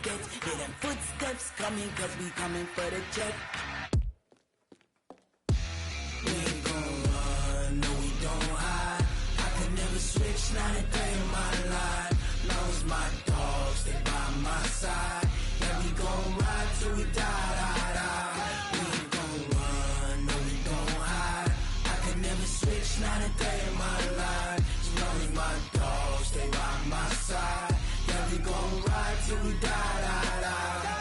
debts. Hear them footsteps coming, cause we coming for the check. We ain't gon' run, no we don't hide. I could never switch, not a day in my life. Long as my dogs stay by my side. Yeah, we gon' ride till we die, die, die. We ain't gon' run, no we don't hide. I could never switch, not a day in my life. As long as my dogs stay by my side. Yeah, we gon' ride till we die, die, die.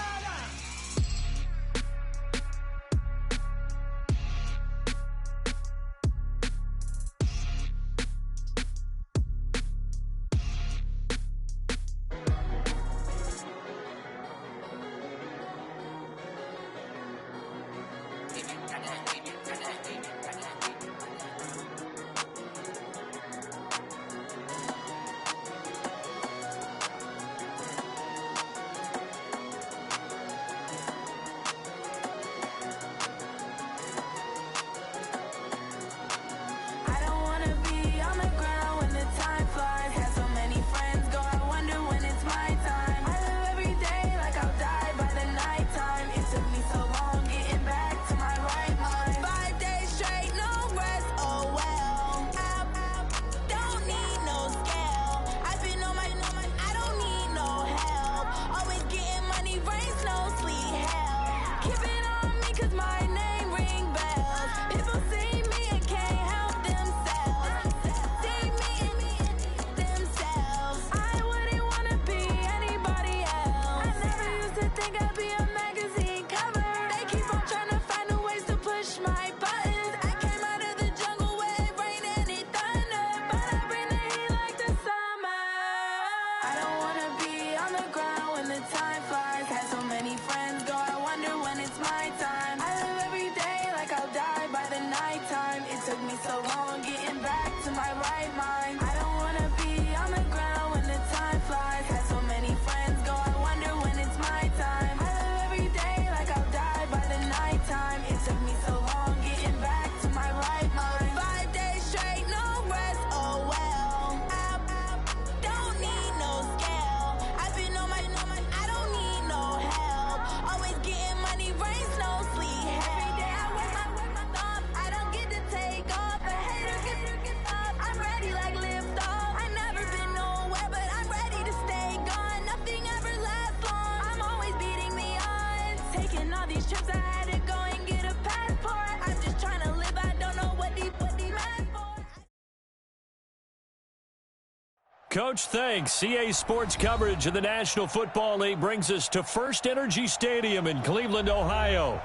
Coach, thanks. CA Sports coverage of the National Football League brings us to First Energy Stadium in Cleveland, Ohio.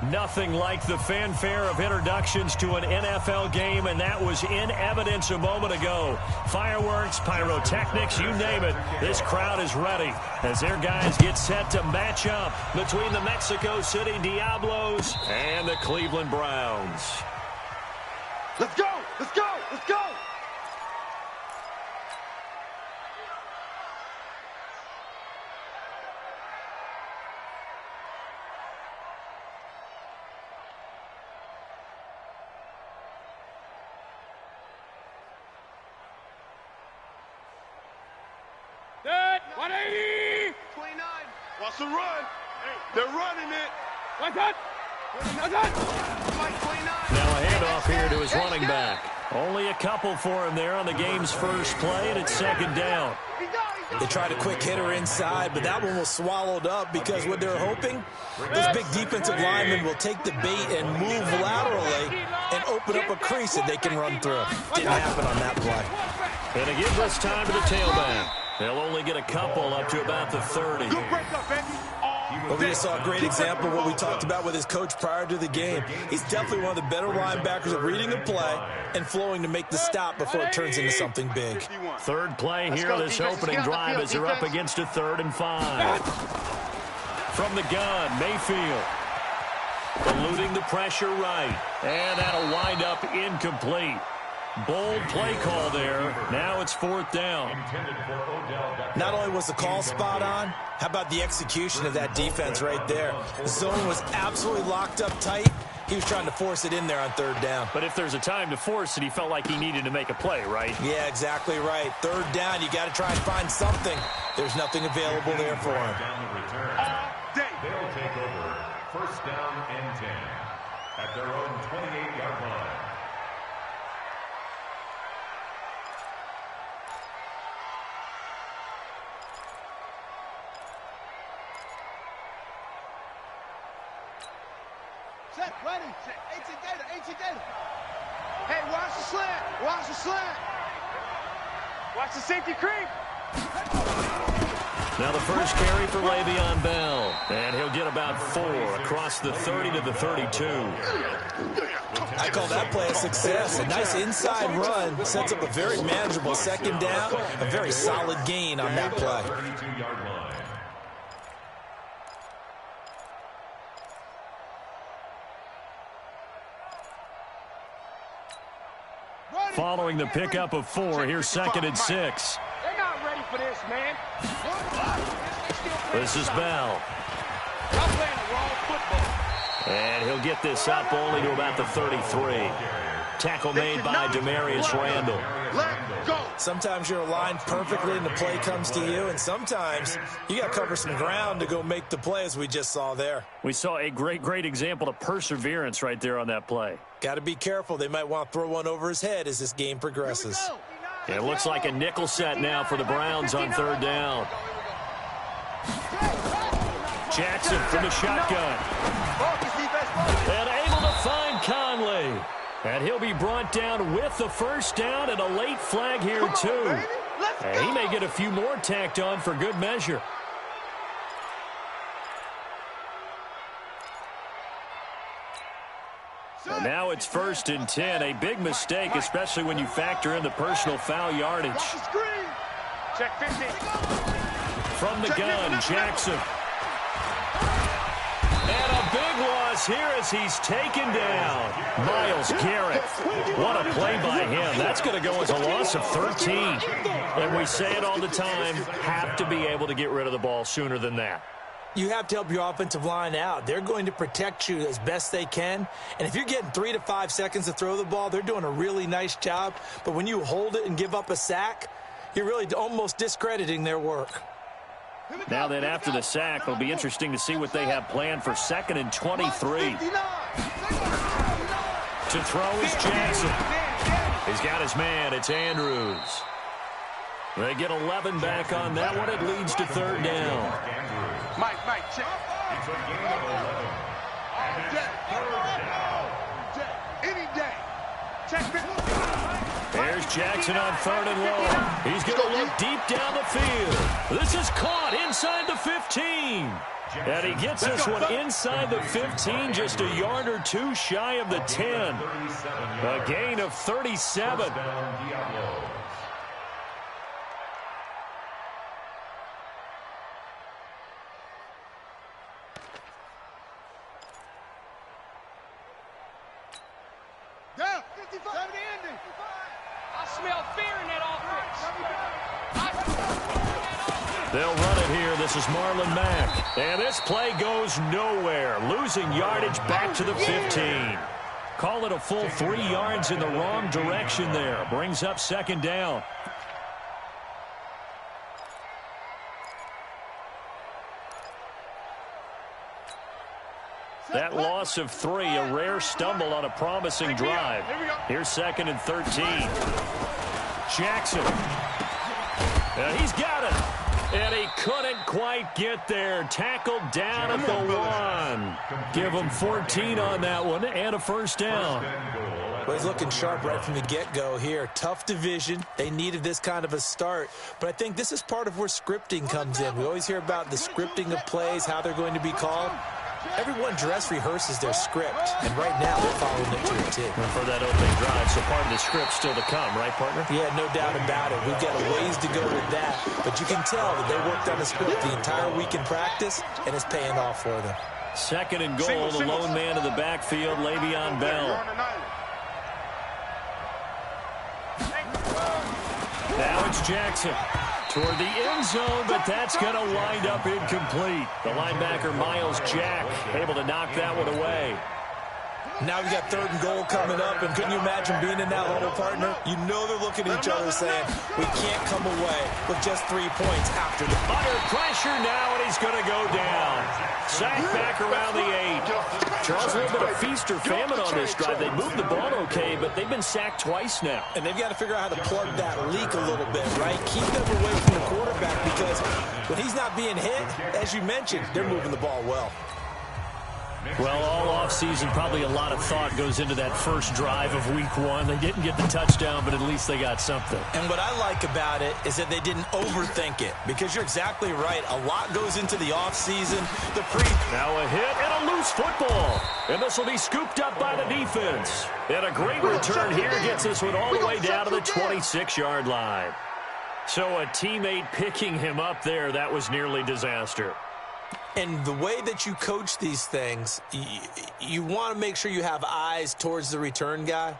Nothing like the fanfare of introductions to an NFL game, and that was in evidence a moment ago. Fireworks, pyrotechnics, you name it. This crowd is ready as their guys get set to match up between the Mexico City Diablos and the Cleveland Browns. Let's go! Let's go! Let's go! Dead, 180! 29. Wants to run. They're running it. What's that? Mike 29. Now a handoff here to his running back. Only a couple for him there on the game's first play, and it's second down. They tried a quick hitter inside, but that one was swallowed up because what they're hoping, this big defensive lineman will take the bait and move laterally and open up a crease that they can run through. Didn't happen on that play. And it gives us time to the tailback. They'll only get a couple up to about the 30. Good break up, baby. Well, we just saw a great example of what we talked about with his coach prior to the game. He's definitely one of the better linebackers at reading a play and flowing to make the stop before it turns into something big. Third play here, this opening drive as they're up against a 3rd and 5. From the gun, Mayfield. Eluding the pressure right. And that'll wind up incomplete. Bold play call there. Now it's 4th down. Not only was the call spot on, how about the execution of that defense right there? The zone was absolutely locked up tight, He was trying to force it in there on third down. But if there's a time to force it, he felt like he needed to make a play, right? Yeah, exactly right. Third down, you got to try and find something. There's nothing available there for him. They'll take over first down and 10 at their own 28-yard line. Set, ready. Set. 18 data. Hey, watch the slant. Watch the slant. Watch the safety creep. Now the first carry for Le'Veon Bell. And he'll get about 4 across the 30 to the 32. I call that play a success. A nice inside run sets up a very manageable second down. A very solid gain on that play. 32-yard line. Following the pickup of 4, here's 2nd and 6. They're not ready for this, man. This is Bell. Y'all playing the wrong football. And he'll get this up only to about the 33. Tackle made by Demarius Randall. Let go. Sometimes you're aligned perfectly and the play comes to you, and sometimes you got to cover some ground to go make the play, as we just saw there. We saw a great example of perseverance right there on that play. Got to be careful. They might want to throw one over his head as this game progresses. And it looks like a nickel set now for the Browns on third down. Jackson from the shotgun. And able to find Conley. And he'll be brought down with the first down and a late flag here, too. And he may get a few more tacked on for good measure. And now it's 1st and 10. A big mistake, especially when you factor in the personal foul yardage. Check 15. From the gun, Jackson. And a big loss here as he's taken down. Myles Garrett. What a play by him. That's going to go as a loss of 13. And we say it all the time, have to be able to get rid of the ball sooner than that. You have to help your offensive line out. They're going to protect you as best they can. And if you're getting 3 to 5 seconds to throw the ball, they're doing a really nice job. But when you hold it and give up a sack, you're really almost discrediting their work. Now then, after the sack, it'll be interesting to see what they have planned for 2nd and 23. To throw is Jackson. He's got his man. It's Andrews. They get 11 back on that one. It leads to third down. Mike, check. Any day. Check. There's Jackson on 3rd and long. He's going to look deep down the field. This is caught inside the 15. And he gets this one inside the 15, just a yard or 2 shy of the 10. A gain of 37. I smell fear in that offense. They'll run it here. This is Marlon Mack. And this play goes nowhere. Losing yardage back to the 15. Call it a full 3 yards in the wrong direction there. Brings up 2nd down. That loss of 3, a rare stumble on a promising drive. Here's 2nd and 13. Jackson. And he's got it. And he couldn't quite get there. Tackled down at the 1. Give him 14 on that one and a first down. Well, he's looking sharp right from the get-go here. Tough division. They needed this kind of a start. But I think this is part of where scripting comes in. We always hear about the scripting of plays, how they're going to be called. Everyone dress rehearses their script, and right now they're following it to a T. For that opening drive, so part of the script still to come, right, partner? Yeah, no doubt about it. We've got a ways to go with that, but you can tell that they worked on the script the entire week in practice, and it's paying off for them. 2nd and goal, the lone man in the backfield, Le'Veon Bell. Now it's Jackson. Toward the end zone, but that's going to wind up incomplete. The linebacker, Myles Jack, able to knock that one away. Now we got 3rd and goal coming up, and couldn't you imagine being in that huddle, partner? You know they're looking at each other saying, we can't come away with just 3 points after the... Under pressure now, and he's going to go down. Sacked back around the 8. Charles, a little bit of feast or famine on this drive. They moved the ball okay, but they've been sacked twice now. And they've got to figure out how to plug that leak a little bit, right? Keep them away from the quarterback, because when he's not being hit, as you mentioned, they're moving the ball well. Well, all offseason, probably a lot of thought goes into that first drive of week 1. They didn't get the touchdown, but at least they got something. And what I like about it is that they didn't overthink it, because you're exactly right. A lot goes into the offseason. Now a hit and a loose football. And this will be scooped up by the defense. And a great return here gets this one all the way down to the 26-yard line. So a teammate picking him up there, that was nearly disaster. And the way that you coach these things, you want to make sure you have eyes towards the return guy,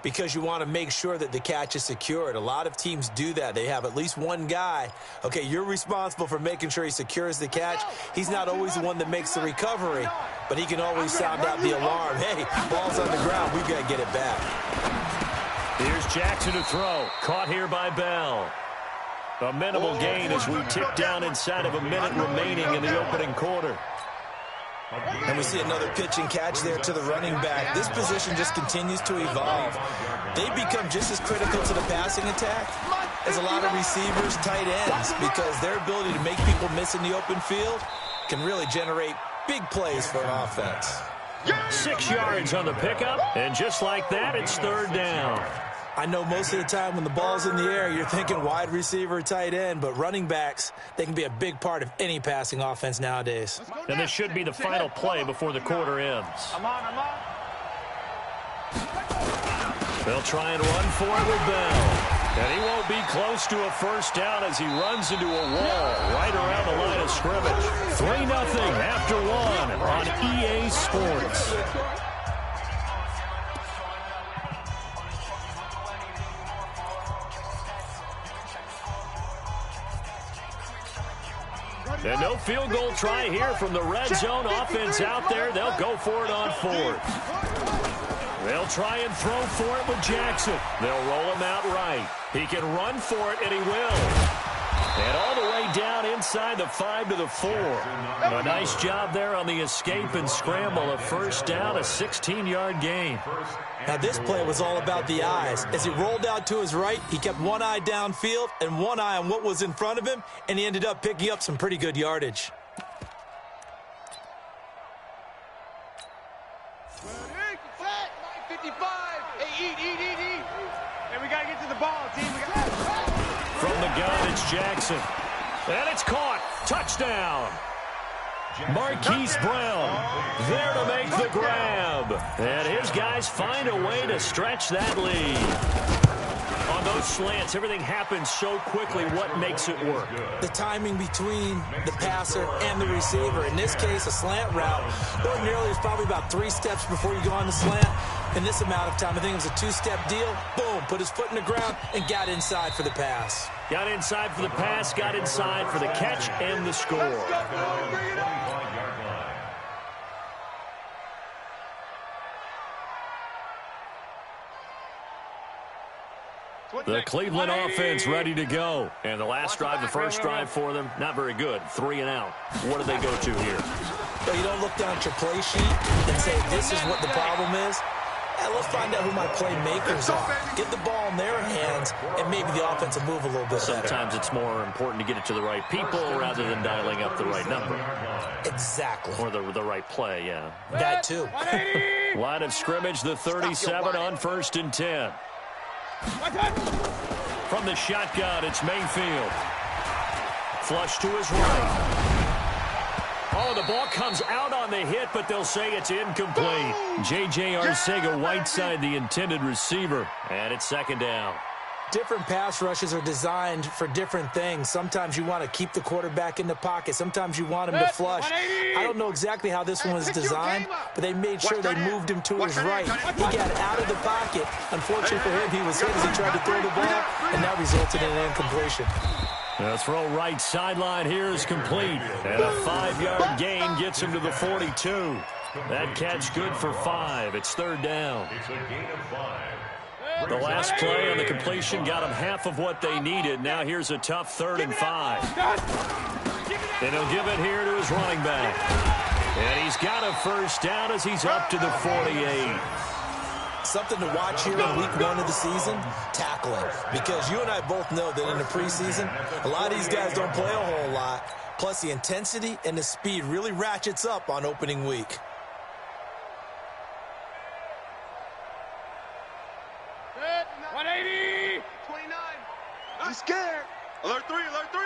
because you want to make sure that the catch is secured. A lot of teams do that. They have at least one guy. Okay, you're responsible for making sure he secures the catch. He's not always the one that makes the recovery, but he can always sound out the alarm. Hey, ball's on the ground. We've got to get it back. Here's Jackson to throw. Caught here by Bell. A minimal gain as we tick down inside of a minute remaining in the opening quarter. And we see another pitch and catch there to the running back. This position just continues to evolve. They become just as critical to the passing attack as a lot of receivers, tight ends, because their ability to make people miss in the open field can really generate big plays for an offense. 6 yards on the pickup, and just like that, it's 3rd down. I know most of the time when the ball's in the air, you're thinking wide receiver, tight end, but running backs, they can be a big part of any passing offense nowadays. And this should be the final play before the quarter ends. I'm on. They'll try and run for it with Bell. And he won't be close to a first down as he runs into a wall right around the line of scrimmage. 3-0 after 1 on EA Sports. And no field goal try here from the red zone offense out there. They'll go for it on 4th. They'll try and throw for it with Jackson. They'll roll him out right. He can run for it, and he will. And all the way down inside the 5 to the 4. A nice job there on the escape and scramble. A first down, a 16-yard gain. Now, this play was all about the eyes. As he rolled out to his right, he kept one eye downfield and one eye on what was in front of him, and he ended up picking up some pretty good yardage. Set. 55. Hey, eat. And we got to get to the ball, team. From the gun, it's Jackson. And it's caught. Touchdown. Marquise Brown there to make the grab. And his guys find a way to stretch that lead. On those slants, everything happens so quickly. What makes it work? The timing between the passer and the receiver. In this case, a slant route. Ordinarily, it's probably about 3 steps before you go on the slant. In this amount of time, I think it was a 2-step deal. Boom, put his foot in the ground and got inside for the pass. Got inside for the pass, got inside for the catch and the score. The Cleveland offense ready to go. And the last drive, the first drive for them, not very good. 3 and out. What do they go to here? Well, you don't look down at your play sheet and say, this is what the problem is. Let's find out who my playmakers are. Get the ball in their hands, and maybe the offense will move a little bit better. Sometimes it's more important to get it to the right people rather than dialing up the right number. Exactly. Or the right play, yeah. That too. Line of scrimmage, the 37 on 1st and 10. From the shotgun, it's Mayfield. Flush to his right. Oh, the ball comes out on the hit, but they'll say it's incomplete. J.J. Arcega-Whiteside, the intended receiver, and it's 2nd down. Different pass rushes are designed for different things. Sometimes you want to keep the quarterback in the pocket. Sometimes you want him to flush. I don't know exactly how this one was designed, but they made sure they moved him to his right. He got out of the pocket. Unfortunately for him, he was hit as he tried to throw the ball, and that resulted in an incompletion. The throw right sideline here is complete. And a 5-yard gain gets him to the 42. That catch good for 5. It's third down. It's a gain of 5. The last play on the completion got them half of what they needed. Now here's a tough 3rd and 5. And he'll give it here to his running back. And he's got a first down as he's up to the 48. Something to watch here in week 1 of the season, tackling. Because you and I both know that in the preseason, a lot of these guys don't play a whole lot. Plus, the intensity and the speed really ratchets up on opening week. Good. 180. 29. I'm scared. Alert 3, alert 3.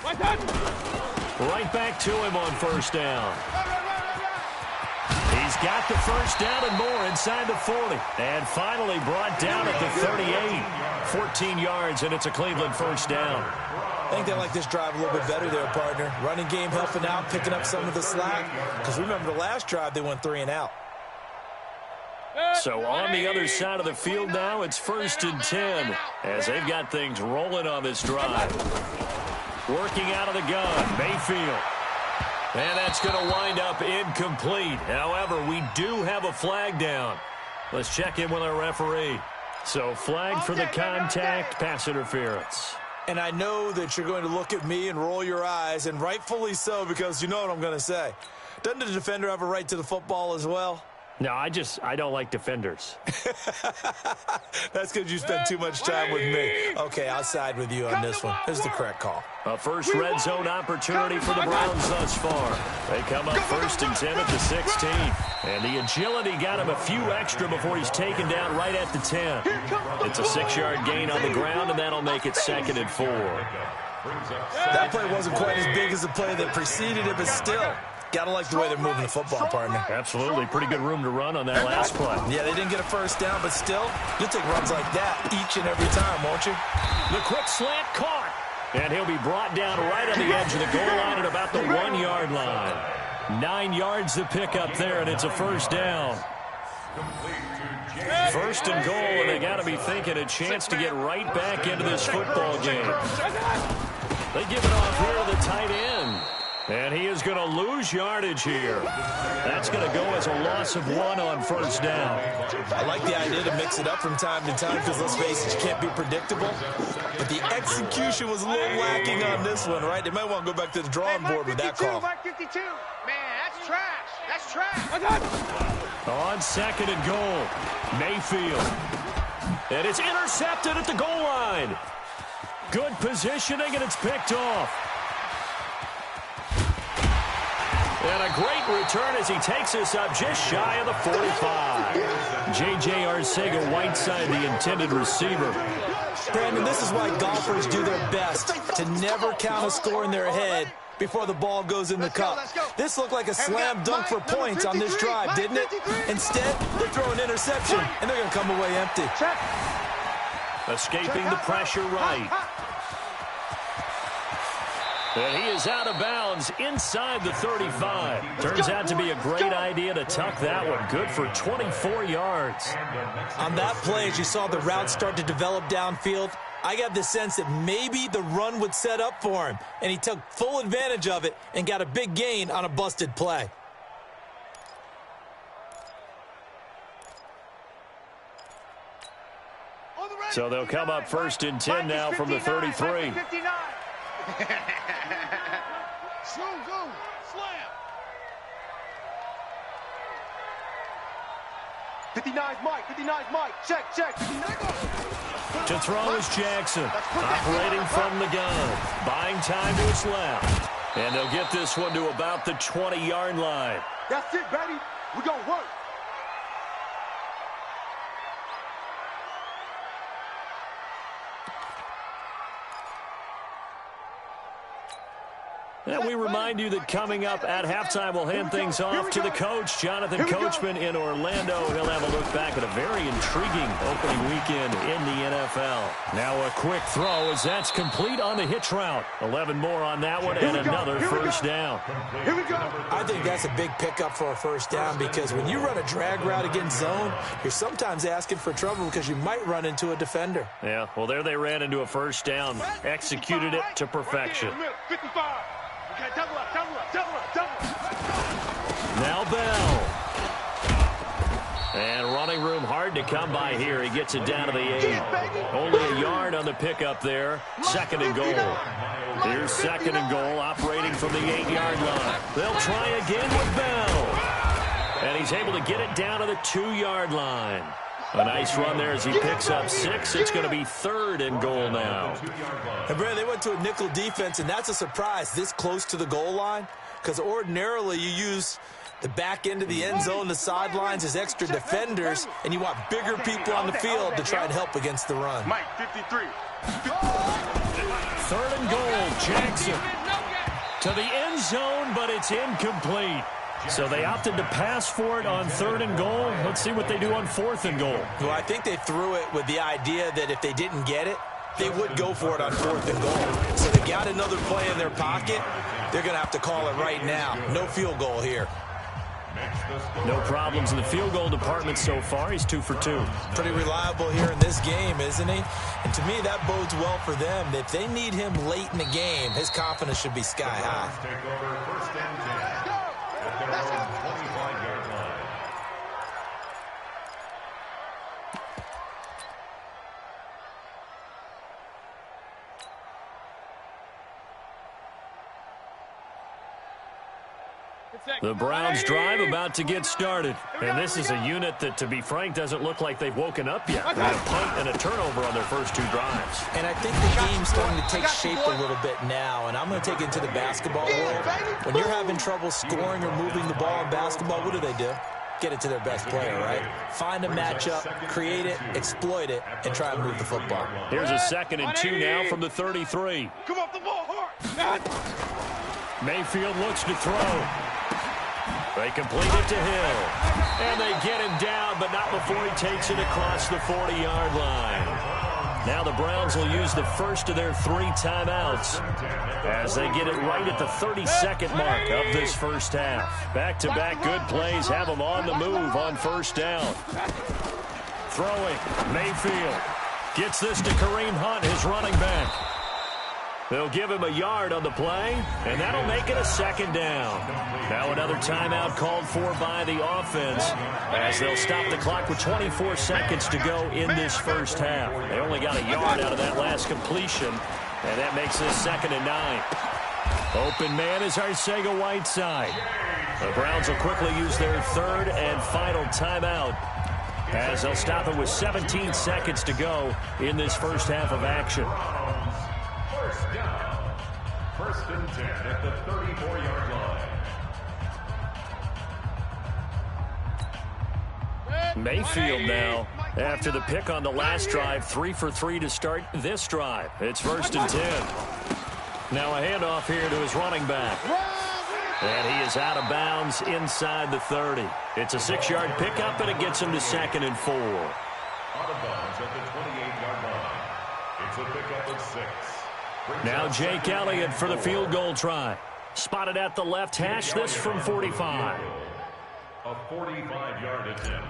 What's that? Right back to him on first down. He's got the first down and more inside the 40. And finally brought down at the 38. 14 yards, and it's a Cleveland first down. I think they like this drive a little bit better there, partner. Running game helping out, picking up some of the slack. Because remember the last drive, they went 3 and out. So on the other side of the field now, it's 1st and 10 as they've got things rolling on this drive. Working out of the gun, Mayfield. And that's going to wind up incomplete. However, we do have a flag down. Let's check in with our referee. So flag for the contact, pass interference. And I know that you're going to look at me and roll your eyes, and rightfully so, because you know what I'm going to say. Doesn't the defender have a right to the football as well? No, I don't like defenders. That's because you spend too much time with me. Okay, I'll side with you on this one. This is the correct call. A first red zone opportunity for the Browns thus far. They come up 1st and 10 at the 16. And the agility got him a few extra before he's taken down right at the 10. It's a 6-yard gain on the ground, and that'll make it 2nd and 4. That play wasn't quite as big as the play that preceded it, but still. Gotta like the way they're moving the football, partner. Absolutely. Pretty good room to run on that last play. Yeah, they didn't get a first down, but still, you'll take runs like that each and every time, won't you? The quick slant caught. And he'll be brought down right on the edge of the goal line at about the 1-yard line. 9 yards to pick up there, and it's a first down. 1st and goal, and they got to be thinking a chance to get right back into this football game. They give it off here to the tight end. And he is going to lose yardage here. That's going to go as a loss of 1 on first down. I like the idea to mix it up from time to time because, let's face it, you can't be predictable. But the execution was a little lacking on this one, right? They might want to go back to the drawing board with that call. Mike 52. Man, that's trash. That's trash. On 2nd and goal, Mayfield. And it's intercepted at the goal line. Good positioning, and it's picked off. And a great return as he takes us up just shy of the 45. J.J. Arcega-Whiteside, the intended receiver. Brandon, this is why golfers do their best to never count a score in their head before the ball goes in the cup. This looked like a slam dunk for points on this drive, didn't it? Instead, they throw an interception, and they're going to come away empty. Escaping the pressure right. And he is out of bounds inside the 35. Turns out to be a great idea to tuck that one. Good for 24 yards. On that play, as you saw the route start to develop downfield, I got the sense that maybe the run would set up for him. And he took full advantage of it and got a big gain on a busted play. So they'll come up 1st and 10 now from the 33. Zoom, slam. 59's Mike, check. To throw is Jackson, operating from the gun, buying time to his left. And they'll get this one to about the 20-yard line. That's it, baby. We're going to work. And we remind you that coming up at halftime, we'll hand things off to the coach, Jonathan Coachman in Orlando. He'll have a look back at a very intriguing opening weekend in the NFL. Now a quick throw as that's complete on the hitch route. 11 more on that one and another first down. Here we go. I think that's a big pickup for a first down because when you run a drag route against zone, you're sometimes asking for trouble because you might run into a defender. Yeah, well, there they ran into a first down, executed it to perfection. 55. Okay, double up. Now Bell. they come by here. He gets it down to the 8. Only a yard on the pickup there. 2nd and goal. Here's 2nd and goal, operating from the 8-yard line. They'll try again with Bell. And he's able to get it down to the 2-yard line. A nice run there as he picks up 6. It's going to be 3rd and goal now. And Brad, they went to a nickel defense, and that's a surprise this close to the goal line, because ordinarily you use the back end of the end zone, the sidelines as extra defenders, and you want bigger people on the field to try and help against the run. Mike, 53. 3rd and goal, Jackson to the end zone, but it's incomplete. So they opted to pass for it on 3rd and goal. Let's see what they do on 4th and goal. Well, I think they threw it with the idea that if they didn't get it, they would go for it on 4th and goal. So they got another play in their pocket. They're going to have to call it right now. No field goal here. No problems in the field goal department so far. He's 2 for 2. Pretty reliable here in this game, isn't he? And to me, that bodes well for them. If they need him late in the game, his confidence should be sky high. Take over 1st and 10 at their own 25-yard line. The Browns drive about to get started. And this is a unit that, to be frank, doesn't look like they've woken up yet. They had a punt and a turnover on their first 2 drives. And I think the game's starting to take shape a little bit now, and I'm going to take it into the basketball world. When you're having trouble scoring or moving the ball in basketball, what do? Get it to their best player, right? Find a matchup, create it, exploit it, and try and move the football. Here's a 2nd and 2 now from the 33. Come off the ball hard. Mayfield looks to throw. They complete it to Hill. And they get him down, but not before he takes it across the 40-yard line. Now the Browns will use the first of their 3 timeouts as they get it right at the 32nd mark of this first half. Back-to-back good plays have them on the move on 1st down. Throwing, Mayfield gets this to Kareem Hunt, his running back. They'll give him a yard on the play, and that'll make it a 2nd down. Now another timeout called for by the offense as they'll stop the clock with 24 seconds to go in this first half. They only got a yard out of that last completion, and that makes this 2nd and 9. Open man is Arcega-Whiteside. The Browns will quickly use their 3rd and final timeout as they'll stop it with 17 seconds to go in this first half of action. 1st and 10 at the 34-yard line. Mayfield now, after the pick on the last drive, 3 for 3 to start this drive. It's 1st and 10. Now a handoff here to his running back. And he is out of bounds inside the 30. It's a 6-yard pickup, and it gets him to 2nd and 4. Out of bounds at the 28-yard line. It's a pickup of 6. Now Jake Elliott for the field goal try. Spotted at the left hash, this from 45. A 45-yard attempt.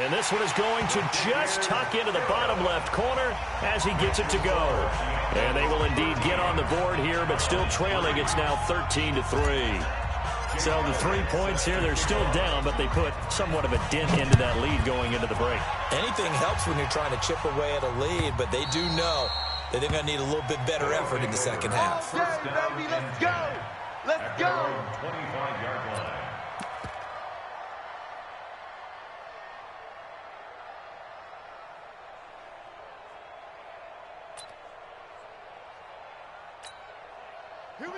And this one is going to just tuck into the bottom left corner as he gets it to go. And they will indeed get on the board here, but still trailing. It's now 13-3. So the 3 points here, they're still down, but they put somewhat of a dent into that lead going into the break. Anything helps when you're trying to chip away at a lead, but they do know that they're going to need a little bit better effort in the second half. Let's go. Let's go. 25-yard line.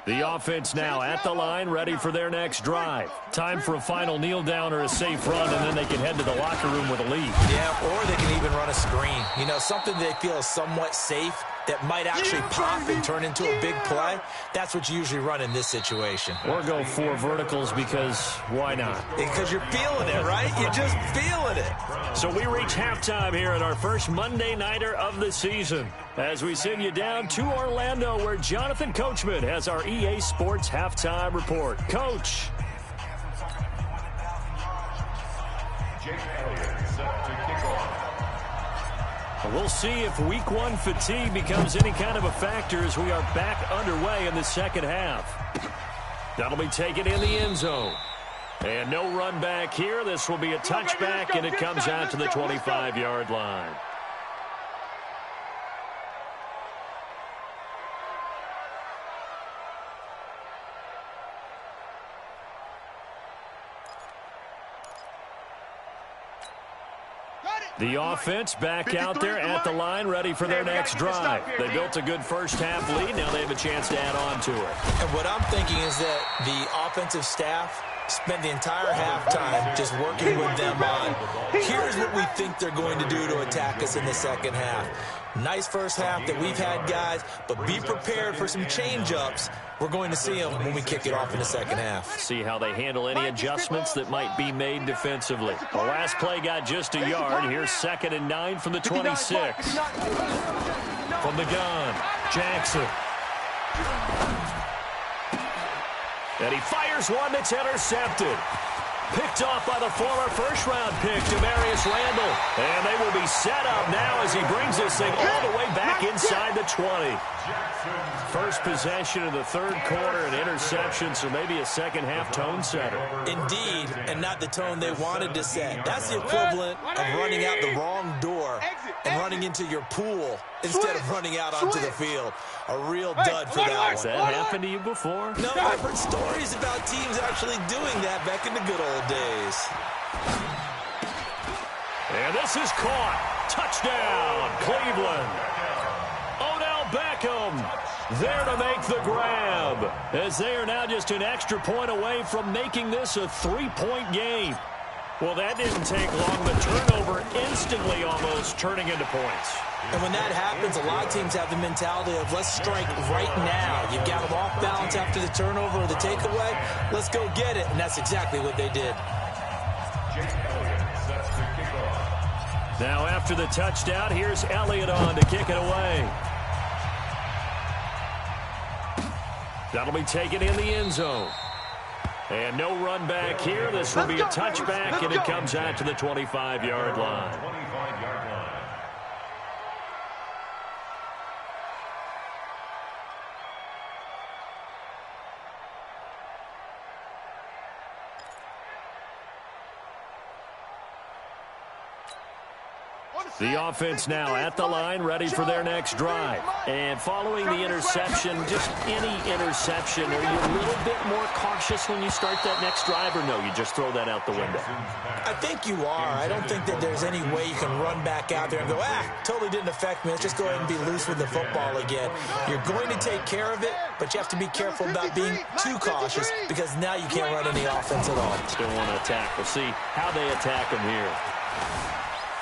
The offense now at the line, ready for their next drive. Time for a final kneel down or a safe run, and then they can head to the locker room with a lead. Yeah, or they can even run a screen. You know, something they feel is somewhat safe that might actually pop and turn into a big play. That's what you usually run in this situation. Or go 4 verticals because why not? Because you're feeling it, right? You're just feeling it. So we reach halftime here at our first Monday Nighter of the season as we send you down to Orlando where Jonathan Coachman has our EA Sports Halftime Report. Coach. Jake Elliott set to kick off. We'll see if week 1 fatigue becomes any kind of a factor as we are back underway in the second half. That'll be taken in the end zone. And no run back here. This will be a touchback, and it comes out to the 25-yard line. The offense back out there at the line, ready for their next drive. They built a good first-half lead. Now they have a chance to add on to it. And what I'm thinking is that the offensive staff spent the entire halftime just working with them on, here's what we think they're going to do to attack us in the second half. Nice first half that we've had, guys, but be prepared for some change-ups. We're going to see them when we kick it off in the second half. See how they handle any adjustments that might be made defensively. The last play got just a yard. Here's 2nd and 9 from the 26. From the gun, Jackson. And he fires one that's intercepted. Picked off by the former first-round pick, Demarius Randall. And they will be set up now as he brings this thing all the way back inside the 20. First possession of the third quarter, an interception, so maybe a second-half tone setter. Indeed, and not the tone they wanted to set. That's the equivalent of running out the wrong door and running into your pool instead of running out onto the field. A real dud for that one. Has that happened to you before? No, I've heard stories about teams actually doing that back in the good old days. And this is caught. Touchdown, Cleveland. Odell Beckham there to make the grab, as they are now just an extra point away from making this a 3-point game. Well, that didn't take long. The turnover instantly almost turning into points. And when that happens, a lot of teams have the mentality of let's strike right now. You've got them off balance after the turnover or the takeaway. Let's go get it. And that's exactly what they did. Now after the touchdown, here's Elliott on to kick it away. That'll be taken in the end zone. And no run back here. This will be a touchback, and it comes out to the 25-yard line. The offense now at the line, ready for their next drive. And following the interception, just any interception, are you a little bit more cautious when you start that next drive, or no, you just throw that out the window? I think you are. I don't think that there's any way you can run back out there and go, totally didn't affect me. Let's just go ahead and be loose with the football again. You're going to take care of it, but you have to be careful about being too cautious because now you can't run any offense at all. Still want to attack. We'll see how they attack him here.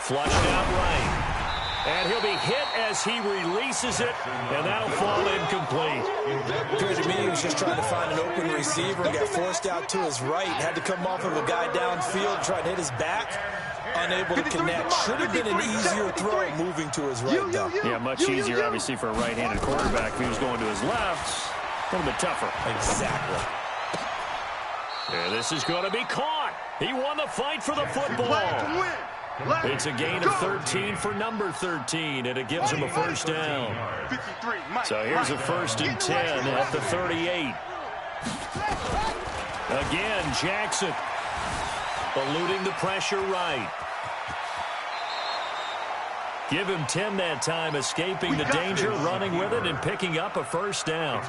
Flushed out right. And he'll be hit as he releases it, and that'll fall incomplete. Appeared to me he was just trying to find an open receiver and got forced out to his right. Had to come off of a guy downfield, try to hit his back. Unable to connect. Should have been an easier throw moving to his right, though. Yeah, much easier, obviously, for a right-handed quarterback. If he was going to his left, a little bit tougher. Exactly. Yeah, this is going to be caught. He won the fight for the football. It's a gain of 13 for number 13, and it gives him a first down. So here's a 1st and 10 at the 38. Again, Jackson eluding the pressure right. Give him 10 that time, escaping the danger, running with it, and picking up a first down.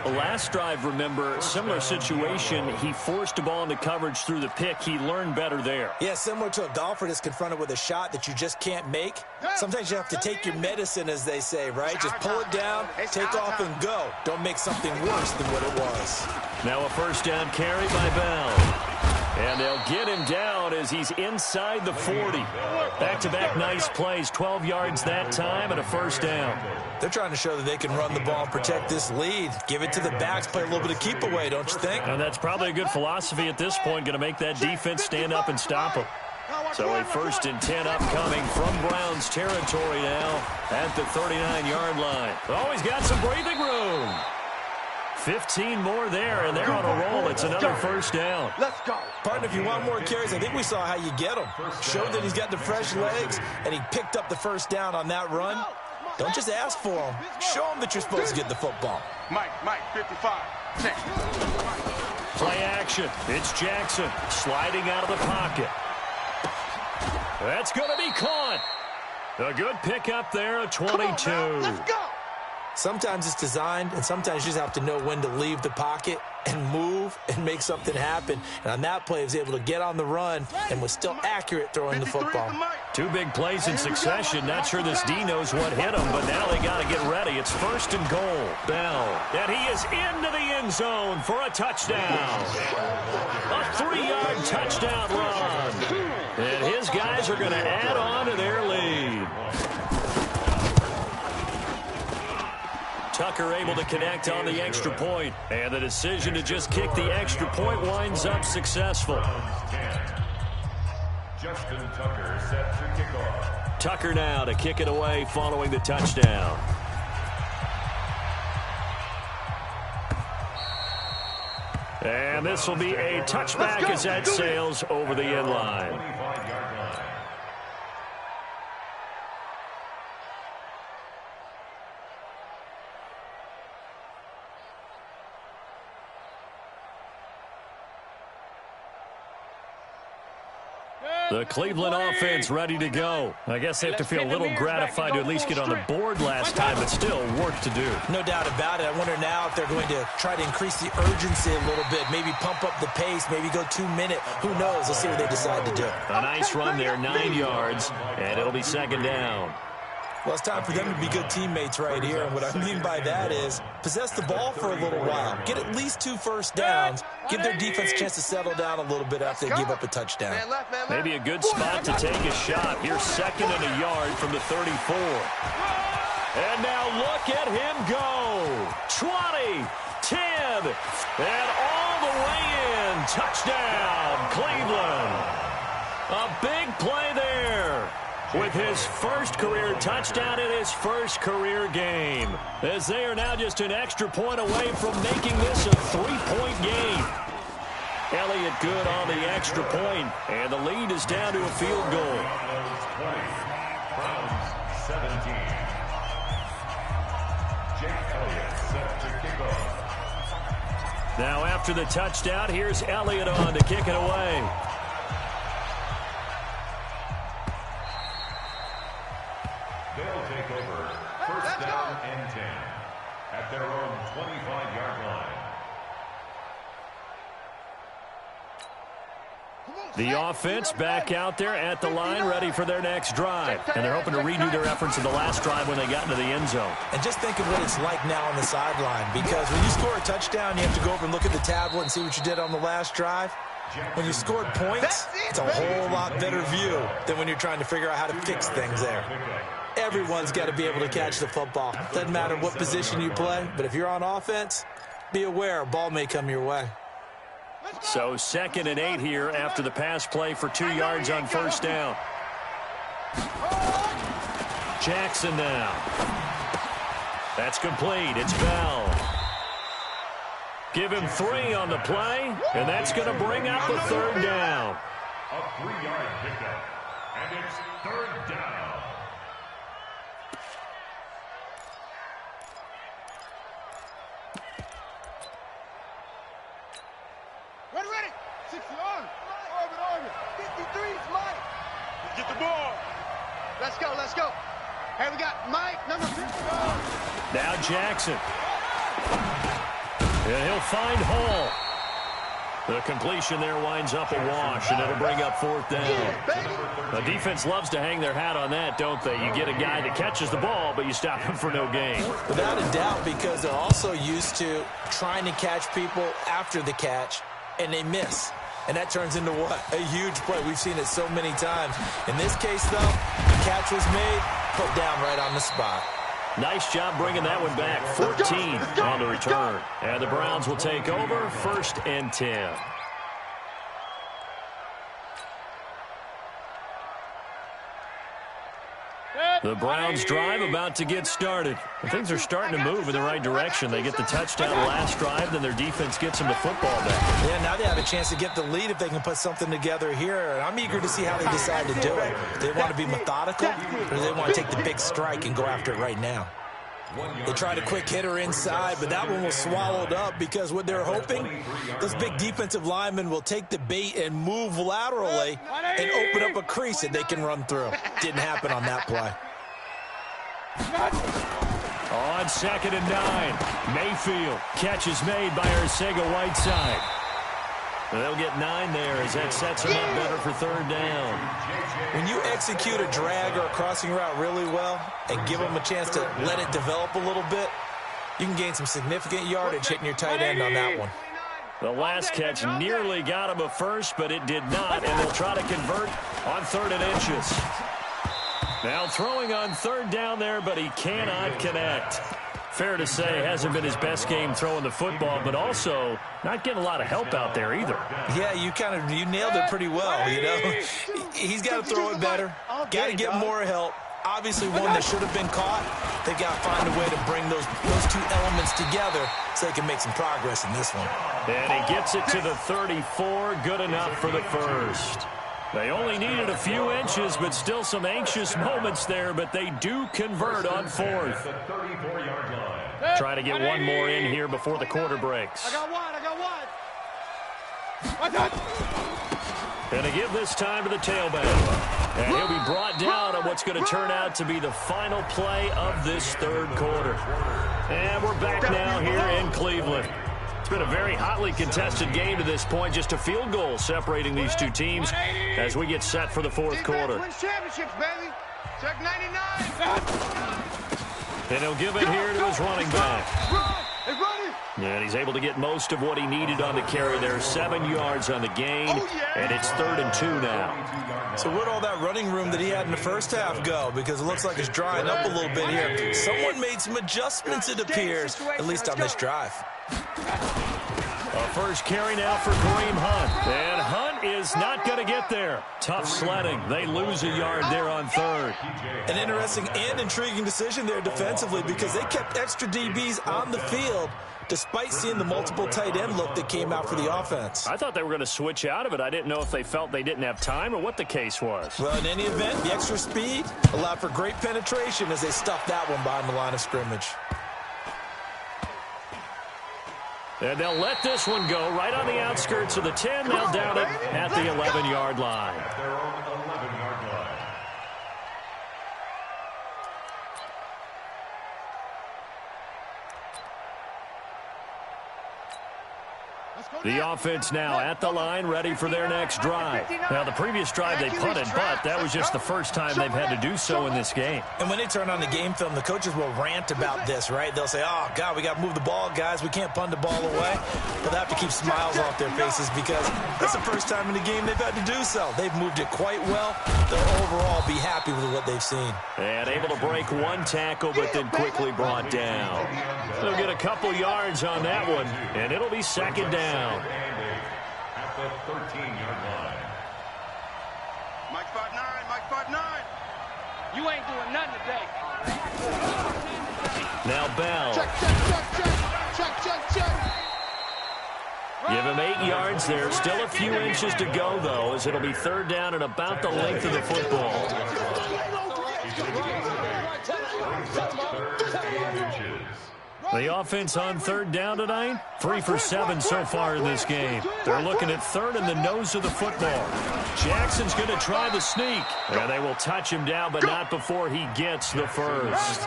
The last drive, remember, similar situation. He forced a ball into coverage through the pick. He learned better there. Yeah, similar to a golfer that's confronted with a shot that you just can't make. Sometimes you have to take your medicine, as they say, right? Just pull it down, take off, and go. Don't make something worse than what it was. Now a first down carry by Bell. And they'll get him down as he's inside the 40. Back-to-back nice plays, 12 yards that time and a first down. They're trying to show that they can run the ball and protect this lead. Give it to the backs, play a little bit of keep away, don't you think? And that's probably a good philosophy at this point, going to make that defense stand up and stop them. So a 1st and 10 upcoming from Browns territory now at the 39-yard line. Always got some breathing room. 15 more there, and they're on a roll. It's another first down. Let's go. Partner, if you want more carries, I think we saw how you get them. Showed that he's got the fresh legs, and he picked up the first down on that run. Don't just ask for them. Show them that you're supposed to get the football. Mike, 55. Check. Play action. It's Jackson sliding out of the pocket. That's going to be caught. A good pickup there, a 22. Let's go. Sometimes it's designed, and sometimes you just have to know when to leave the pocket and move and make something happen. And on that play, he was able to get on the run and was still accurate throwing the football. Two big plays in succession. Not sure this D knows what hit him, but now they got to get ready. It's 1st and goal. Bell. And he is into the end zone for a touchdown. A 3-yard touchdown run. And his guys are going to add on to their lead. Tucker able to connect on the extra point. And the decision to just kick the extra point winds up successful. Justin Tucker set to kick off. Tucker now to kick it away following the touchdown. And this will be a touchback as that sails over the end line. 25-yard line. The Cleveland offense ready to go. I guess they have to feel a little gratified to at least get on the board last time, but still work to do. No doubt about it. I wonder now if they're going to try to increase the urgency a little bit, maybe pump up the pace, maybe go 2-minute. Who knows? Let's see what they decide to do. A nice run there, 9 yards, and it'll be 2nd down. Well, it's time for them to be good teammates right here. And what I mean by that is possess the ball for a little while. Get at least 2 first downs. Give their defense a chance to settle down a little bit after they give up a touchdown. Maybe a good spot to take a shot. Here's 2nd and a yard from the 34. And now look at him go. 20, 10, and all the way in. Touchdown, Cleveland. A big play there. With his first career touchdown in his first career game. As they are now just an extra point away from making this a 3-point game. Elliott good on the extra point, and the lead is down to a field goal. 20, Browns 17. Jake Elliott set to kick off. Now after the touchdown, here's Elliott on to kick it away. They'll take over 1st down and 10 at their own 25-yard line. The offense back out there at the line, ready for their next drive. And they're hoping to redo their efforts in the last drive when they got into the end zone. And just think of what it's like now on the sideline, because when you score a touchdown, you have to go over and look at the tablet and see what you did on the last drive. When you scored points, it's a whole lot better view than when you're trying to figure out how to fix things there. Everyone's got to be able to catch the football. Doesn't matter what position you play, but if you're on offense, be aware a ball may come your way. So 2nd and 8 here after the pass play for 2 yards on 1st down. Jackson now. That's complete. It's Bell. Give him 3 on the play, and that's going to bring up the 3rd down. A 3-yard pickup, and it's 3rd down. Ready. 60 on. Orbit. 53 is Mike. Get the ball. Let's go. Hey, we got Mike, number 50. Now Jackson. And he'll find Hall. The completion there winds up a wash, and it'll bring up 4th down. The defense loves to hang their hat on that, don't they? You get a guy that catches the ball, but you stop him for no gain. Without a doubt, because they're also used to trying to catch people after the catch, and they miss. And that turns into what? A huge play. We've seen it so many times. In this case, though, the catch was made, put down right on the spot. Nice job bringing that one back. 14 on the return. And the Browns will take over 1st and 10. The Browns drive about to get started. Things are starting to move in the right direction. They get the touchdown last drive, then their defense gets them the football back. Yeah, now they have a chance to get the lead if they can put something together here. And I'm eager to see how they decide to do it. Do they want to be methodical, or do they want to take the big strike and go after it right now? They tried a quick hitter inside, but that one was swallowed up because what they're hoping, those big defensive linemen will take the bait and move laterally and open up a crease that they can run through. Didn't happen on that play. On 2nd and 9, Mayfield. Catch is made by Arcega-Whiteside. They'll get 9 there as that sets them up better for 3rd down. When you execute a drag or a crossing route really well and give them a chance to let it develop a little bit, you can gain some significant yardage hitting your tight end on that one. The last catch nearly got him a first, but it did not, and they'll try to convert on 3rd and inches. Now throwing on 3rd down there, but he cannot connect. Fair to say, hasn't been his best game throwing the football, but also not getting a lot of help out there either. Yeah, you nailed it pretty well, you know. He's got to throw it better. Got to get more help. Obviously, one that should have been caught. They've got to find a way to bring those two elements together so they can make some progress in this one. And he gets it to the 34. Good enough for the first. They only needed a few inches, but still some anxious moments there, but they do convert on 4th. Try to get one more in here before the quarter breaks. I got one. And to give this time to the tailback. And he'll be brought down on what's going to turn out to be the final play of this 3rd quarter. And we're back now here in Cleveland. It's been a very hotly contested game to this point. Just a field goal separating these two teams as we get set for the 4th quarter. Wins championships, baby. Check 99. And he'll give it here to his running back. And he's able to get most of what he needed on the carry there. 7 yards on the gain, and it's 3rd and 2 now. So where'd all that running room that he had in the first half go? Because it looks like it's drying up a little bit here. Someone made some adjustments, it appears, at least on this drive. A first carry now for Kareem Hunt. And Hunt is not going to get there. Tough sledding. They lose a yard there on 3rd. An interesting and intriguing decision there defensively because they kept extra DBs on the field despite seeing the multiple tight end look that came out for the offense. I thought they were going to switch out of it. I didn't know if they felt they didn't have time or what the case was. Well, in any event, the extra speed allowed for great penetration as they stuffed that one behind the line of scrimmage. And they'll let this one go right on the outskirts of the 10. They'll down it at the 11-yard line. At their own 11-yard line. The offense now at the line, ready for their next drive. Now, the previous drive they punted, but that was just the first time they've had to do so in this game. And when they turn on the game film, the coaches will rant about this, right? They'll say, oh, God, we got to move the ball, guys. We can't punt the ball away. But they have to keep smiles off their faces because that's the first time in the game they've had to do so. They've moved it quite well. They'll overall be happy with what they've seen. And able to break one tackle, but then quickly brought down. They'll get a couple yards on that one, and it'll be 2nd down. At the 13-yard line. Mike 5'9", Mike 5'9". You ain't doing nothing today. Now Bell. Give him 8 yards there. Still a few inches to go, though, as it'll be 3rd down and about the length of the football. The offense on 3rd down tonight, 3 for 7 so far in this game. They're looking at 3rd and the nose of the football. Jackson's going to try the sneak. And they will touch him down, but not before he gets the first.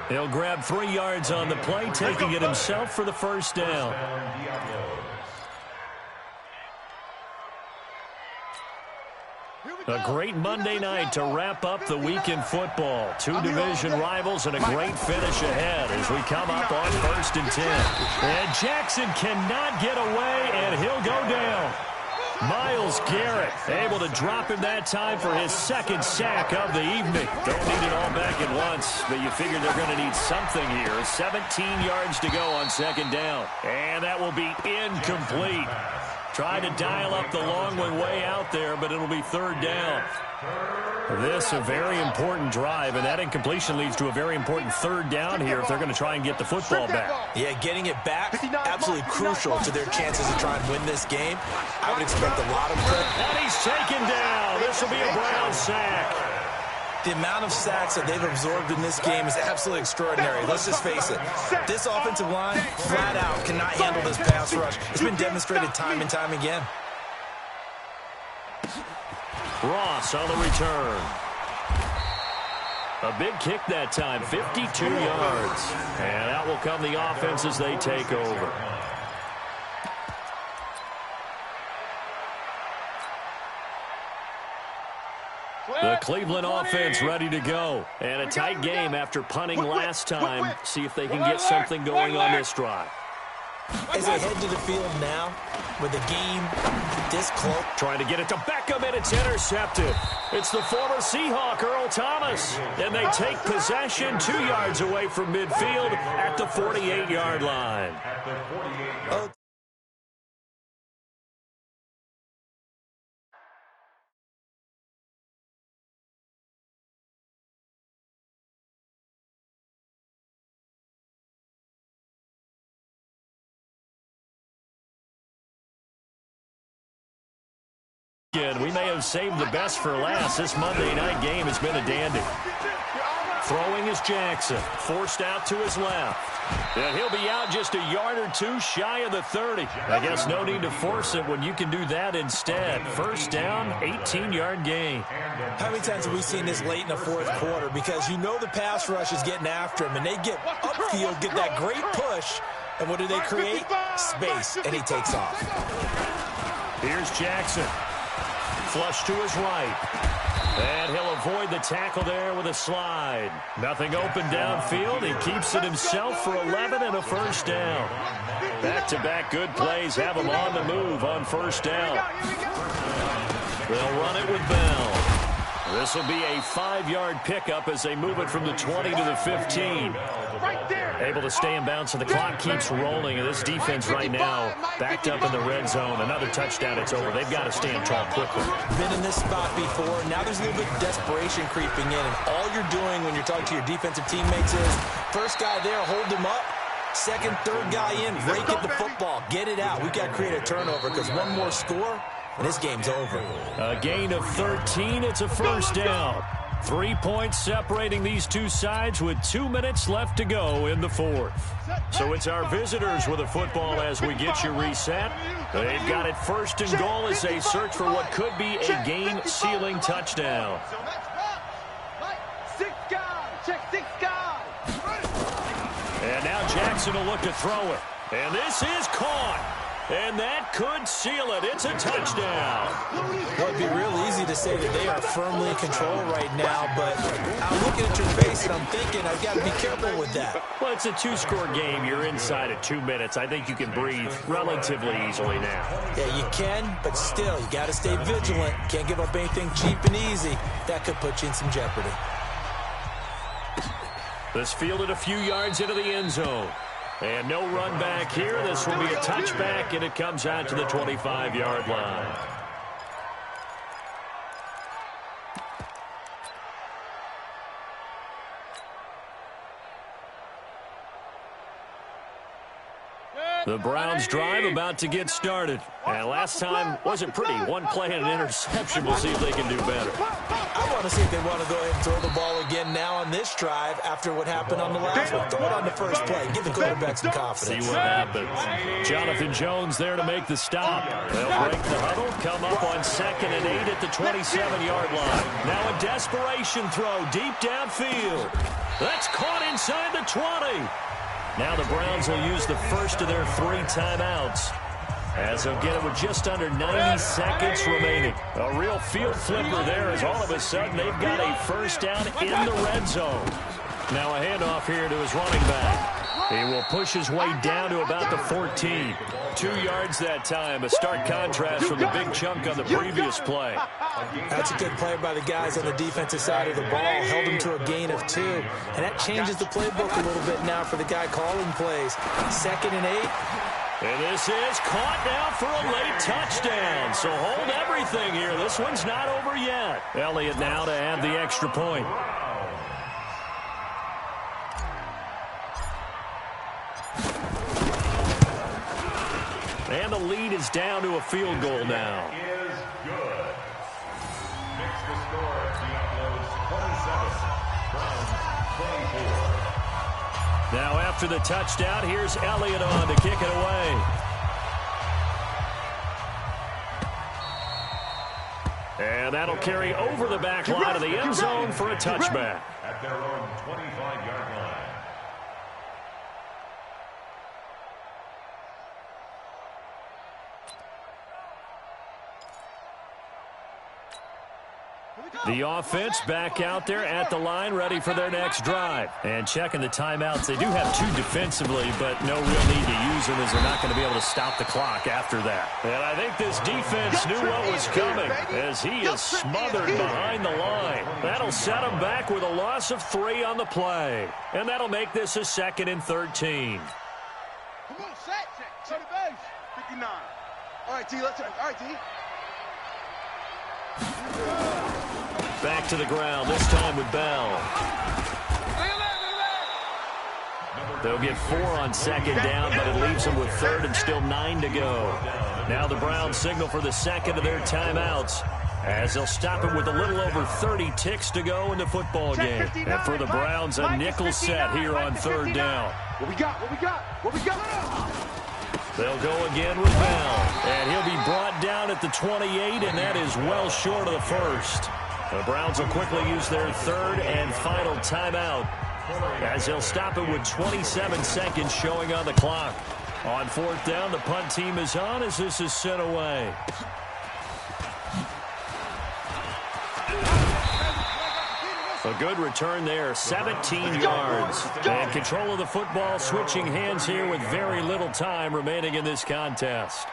He'll grab 3 yards on the play, taking it himself for the 1st down. A great Monday night to wrap up the week in football. 2 division rivals and a great finish ahead as we come up on 1st and 10. And Jackson cannot get away, and he'll go down. Myles Garrett able to drop him that time for his 2nd sack of the evening. Don't need it all back at once, but you figure they're going to need something here. 17 yards to go on 2nd down. And that will be incomplete. Trying to dial up the long one way out there, but it'll be third down. This a very important drive, and that incompletion leads to a very important third down here if they're going to try and get the football back. Yeah, getting it back, absolutely crucial to their chances to try and win this game. I would expect a lot of pressure. And he's taken down. This will be a Brown sack. The amount of sacks that they've absorbed in this game is absolutely extraordinary. Let's just face it. This offensive line, flat out, cannot handle this pass rush. It's been demonstrated time and time again. Ross on the return. A big kick that time, 52 yards. And out will come the offense as they take over. The Cleveland offense ready to go. And a tight game after punting last time. See if they can get something going on this drive. As they head to the field now, with the game this close. Trying to get it to Beckham, and it's intercepted. It's the former Seahawk, Earl Thomas. And they take possession 2 yards away from midfield at the 48-yard line. We may have saved the best for last. This Monday night game has been a dandy. Throwing is Jackson. Forced out to his left. And he'll be out just a yard or two shy of the 30. I guess no need to force it when you can do that instead. First down, 18-yard gain. How many times have we seen this late in the fourth quarter? Because you know the pass rush is getting after him, and they get upfield, get that great push, and what do they create? Space, and he takes off. Here's Jackson. Flush to his right. And he'll avoid the tackle there with a slide. Nothing open downfield. He keeps it himself for 11 and a first down. Back-to-back good plays have him on the move on first down. They'll run it with Bell. This will be a 5-yard pickup as they move it from the 20 to the 15. Able to stay in bounds, so the clock keeps rolling. And this defense right now backed up in the red zone. Another touchdown, it's over. They've got to stand tall quickly. Been in this spot before. Now there's a little bit of desperation creeping in. And all you're doing when you're talking to your defensive teammates is, first guy there, hold him up. Second, third guy in, rake at the football. Get it out. We've got to create a turnover because one more score, and this game's over. A gain of 13. It's a first down. 3 points separating these two sides with 2 minutes left to go in the fourth. So it's our visitors with the football as we get you reset. They've got it first and goal as they search for what could be a game-sealing touchdown. And now Jackson will look to throw it. And this is caught. And that could seal it. It's a touchdown. Well, it'd be real easy to say that they are firmly in control right now, but I'm looking at your face and I'm thinking I've got to be careful with that. Well, it's a two-score game. You're inside at 2 minutes. I think you can breathe relatively easily now. Yeah, you can, but still, you got to stay vigilant. Can't give up anything cheap and easy. That could put you in some jeopardy. This fielded a few yards into the end zone. And no run back here. This will be a touchback, and it comes out to the 25-yard line. The Browns drive about to get started. And last time wasn't pretty. One play and an interception. We'll see if they can do better. I want to see if they want to go ahead and throw the ball again now on this drive after what happened on the last one. Throw it on the first play. Give the quarterback some confidence. See what happens. Jonathan Jones there to make the stop. They'll break the huddle, come up on 2nd and 8 at the 27-yard line. Now a desperation throw deep downfield. That's caught inside the 20. Now the Browns will use the first of their 3 timeouts, as they'll get it with just under 90 seconds remaining. A real field flipper there, as all of a sudden they've got a first down in the red zone. Now a handoff here to his running back. He will push his way down to about the 14. 2 yards that time, a stark contrast from the big chunk on the previous play. That's a good play by the guys on the defensive side of the ball. Held him to a gain of 2. And that changes the playbook a little bit now for the guy calling plays. 2nd and 8. And this is caught now for a late touchdown. So hold everything here. This one's not over yet. Elliott now to add the extra point. And the lead is down to a field goal now. Is good. Makes the score Noahplays 27, Browns 24. Now after the touchdown, here's Elliott on to kick it away. And that'll carry over the back line of the end zone for a touchback. At their own 25-yard line. The offense back out there at the line, ready for their next drive. And checking the timeouts. They do have two defensively, but no real need to use them as they're not going to be able to stop the clock after that. And I think this defense knew what was coming as he is smothered behind the line. That'll set him back with a loss of 3 on the play. And that'll make this a 2nd and 13. Come on, set. Set the base. 59. All right, D, let's turn. All right, D. Back to the ground, this time with Bell. They'll get 4 on 2nd down, but it leaves them with 3rd and still 9 to go. Now the Browns signal for the 2nd of their timeouts as they'll stop it with a little over 30 ticks to go in the football game. And for the Browns, a nickel set here on 3rd down. What we got? What we got? What we got? They'll go again with Bell. And he'll be brought down at the 28, and that is well short of the 1st. The Browns will quickly use their 3rd and final timeout as they'll stop it with 27 seconds showing on the clock. On 4th down, the punt team is on as this is sent away. A good return there, 17 yards. And control of the football switching hands here with very little time remaining in this contest.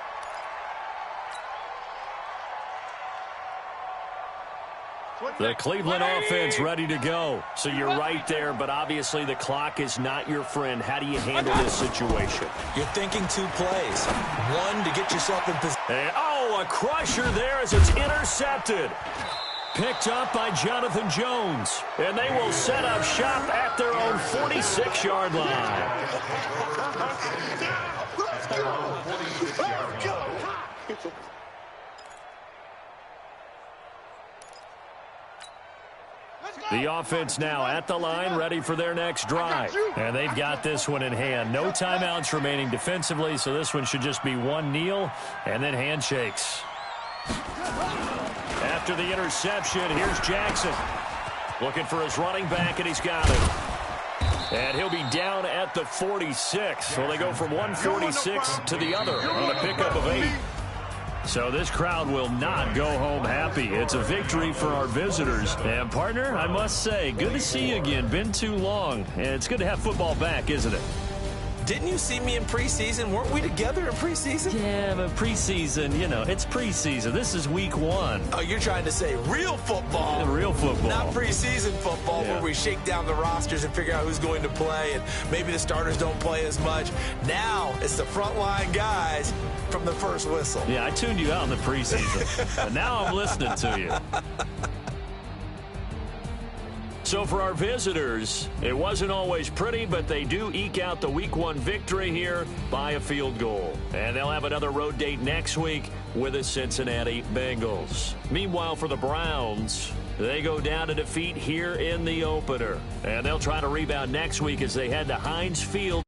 The Cleveland offense ready to go. So you're right there, but obviously the clock is not your friend. How do you handle this situation? You're thinking 2 plays. 1 to get yourself in position. Oh, a crusher there as it's intercepted. Picked up by Jonathan Jones. And they will set up shop at their own 46-yard line. The offense now at the line, ready for their next drive. And they've got this one in hand. No timeouts remaining defensively, so this one should just be 1 kneel and then handshakes. After the interception, here's Jackson. Looking for his running back, and he's got it. And he'll be down at the 46. So they go from 146 to the other on a pickup of 8. So this crowd will not go home happy. It's a victory for our visitors. And, partner, I must say, good to see you again. Been too long. And it's good to have football back, isn't it? Didn't you see me in preseason? Weren't we together in preseason? Yeah, but preseason, you know, it's preseason. This is week 1. Oh, you're trying to say real football. Yeah, real football. Not preseason football yeah. where we shake down the rosters and figure out who's going to play, and maybe the starters don't play as much. Now it's the frontline guys from the first whistle. Yeah, I tuned you out in the preseason. But now I'm listening to you. So for our visitors, it wasn't always pretty, but they do eke out the week 1 victory here by a field goal. And they'll have another road date next week with the Cincinnati Bengals. Meanwhile, for the Browns, they go down to defeat here in the opener. And they'll try to rebound next week as they head to Heinz Field.